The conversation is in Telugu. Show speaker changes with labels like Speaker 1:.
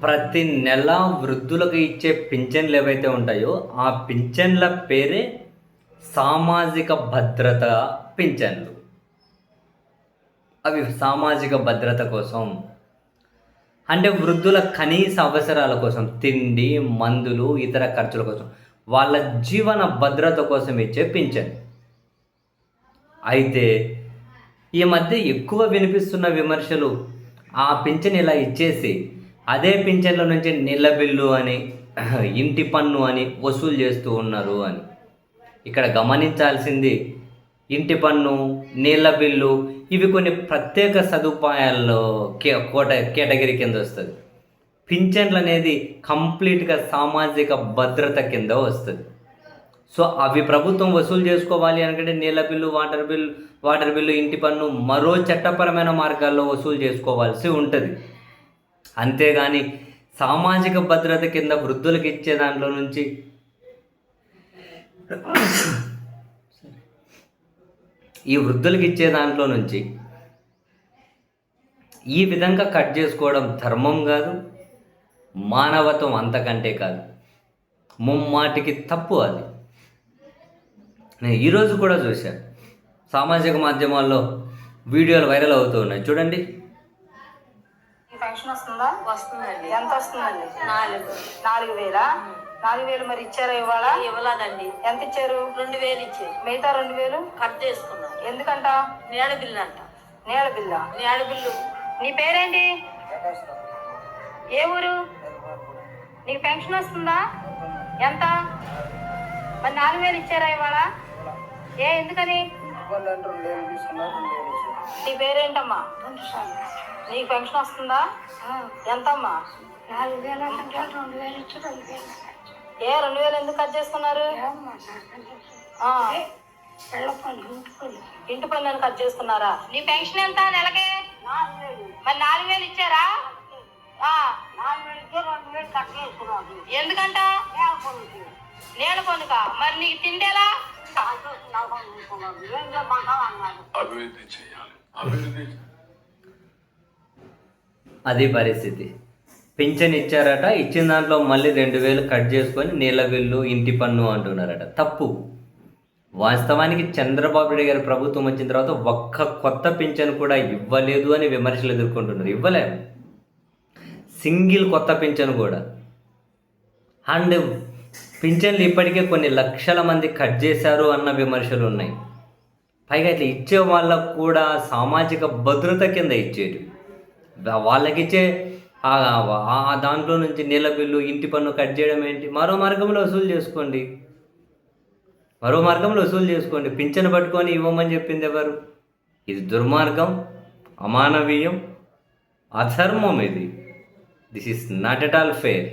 Speaker 1: ప్రతి నెల వృద్ధులకు ఇచ్చే పింఛన్లు ఏవైతే ఉంటాయో ఆ పింఛన్ల పేరే సామాజిక భద్రత పింఛన్లు. అవి సామాజిక భద్రత కోసం, అంటే వృద్ధుల కనీస అవసరాల కోసం, తిండి, మందులు, ఇతర ఖర్చుల కోసం, వాళ్ళ జీవన భద్రత కోసం ఇచ్చే పింఛన్. అయితే ఈ మధ్య ఎక్కువ వినిపిస్తున్న విమర్శలు ఆ పింఛన్ ఇలా ఇచ్చేసి అదే పింఛన్ల నుంచి నీళ్ళ బిల్లు అని, ఇంటి పన్ను అని వసూలు చేస్తూ ఉన్నారు అని. ఇక్కడ గమనించాల్సింది ఇంటి పన్ను, నీళ్ళ బిల్లు ఇవి కొన్ని ప్రత్యేక సదుపాయాల్లో కేటగిరీ కింద వస్తుంది. పింఛన్లు అనేది కంప్లీట్గా సామాజిక భద్రత కింద వస్తుంది. సో అవి ప్రభుత్వం వసూలు చేసుకోవాలి అనుకుంటే నీళ్ళ బిల్లు, వాటర్ బిల్లు, ఇంటి పన్ను మరో చట్టపరమైన మార్గాల్లో వసూలు చేసుకోవాల్సి ఉంటుంది. అంతేగాని సామాజిక భద్రత కింద వృద్ధులకు ఇచ్చే దాంట్లో నుంచి ఈ వృద్ధులకు ఇచ్చే దాంట్లో నుంచి ఈ విధంగా కట్ చేసుకోవడం ధర్మం కాదు, మానవత్వం అంతకంటే కాదు, ముమ్మాటికి తప్పు అది. నేను ఈరోజు కూడా చూశాను, సామాజిక మాధ్యమాల్లో వీడియోలు వైరల్ అవుతూ ఉన్నాయి. చూడండి.
Speaker 2: పెన్షన్ వస్తుందా?
Speaker 3: వస్తుందండి.
Speaker 2: ఎంత వస్తుందండి?
Speaker 3: 4,000.
Speaker 2: 4,000 మరి ఇచ్చారా? ఇవాళ
Speaker 3: ఇవ్వలేదండి.
Speaker 2: ఎంత ఇచ్చారు?
Speaker 3: 2,000 ఇచ్చారు.
Speaker 2: మిగతా 2,000
Speaker 3: కట్ చేసుకున్నాం.
Speaker 2: ఎందుకంట?
Speaker 3: నీడ బిల్లు అంట.
Speaker 2: నీళ్ళ బిల్లా?
Speaker 3: నీడ బిల్లు.
Speaker 2: నీ పేరేంటి? ఏ ఊరు? నీకు పెన్షన్ వస్తుందా? ఎంత? మరి 4,000 ఇచ్చారా ఇవాళ? ఎందుకని? నీ పేరేంటమ్మా? నీకు పెన్షన్ వస్తుందా? ఎంతమ్మా?
Speaker 4: 4,000 ఇచ్చి 2,000
Speaker 2: 2,000 ఎందుకు కట్ చేసుకున్నారు? ఇంటి పన్ను కట్ చేసుకున్నారా? నీ పెన్షన్ ఎంత నెలకే?
Speaker 4: 4,000.
Speaker 2: మరి 4,000 ఇచ్చారా?
Speaker 4: 4,000కి 2,000 కట్ చేసుకున్నాను.
Speaker 2: ఎందుకంట? నేను పన్నుకా? మరి నీకు తిండేలా?
Speaker 5: అభివృద్ధి చేయాలి, అభివృద్ధి.
Speaker 1: అది పరిస్థితి. పింఛన్ ఇచ్చారట, ఇచ్చిన దాంట్లో మళ్ళీ 2,000 కట్ చేసుకొని నీళ్ళ బిల్లు, ఇంటి పన్ను అంటున్నారట. తప్పు. వాస్తవానికి చంద్రబాబు నాయుడు గారి ప్రభుత్వం వచ్చిన తర్వాత ఒక్క కొత్త పింఛన్ కూడా ఇవ్వలేదు అని విమర్శలు ఎదుర్కొంటున్నారు. ఇవ్వలేము, సింగిల్ కొత్త పింఛన్ కూడా. అండ్ పింఛన్లు ఇప్పటికే కొన్ని లక్షల మంది కట్ చేశారు అన్న విమర్శలు ఉన్నాయి. పైగా ఇట్లా ఇచ్చే వాళ్ళకు కూడా సామాజిక భద్రత కింద ఇచ్చేది. వాళ్ళకిచ్చే దాంట్లో నుంచి నీళ్ళ బిల్లు, ఇంటి పన్ను కట్ చేయడం ఏంటి? మరో మార్గంలో వసూలు చేసుకోండి, మరో మార్గంలో వసూలు చేసుకోండి. పింఛను పట్టుకొని ఇవ్వమని చెప్పింది ఎవరు? ఇది దుర్మార్గం, అమానవీయం, అధర్మం. ఇది this is not at all fair.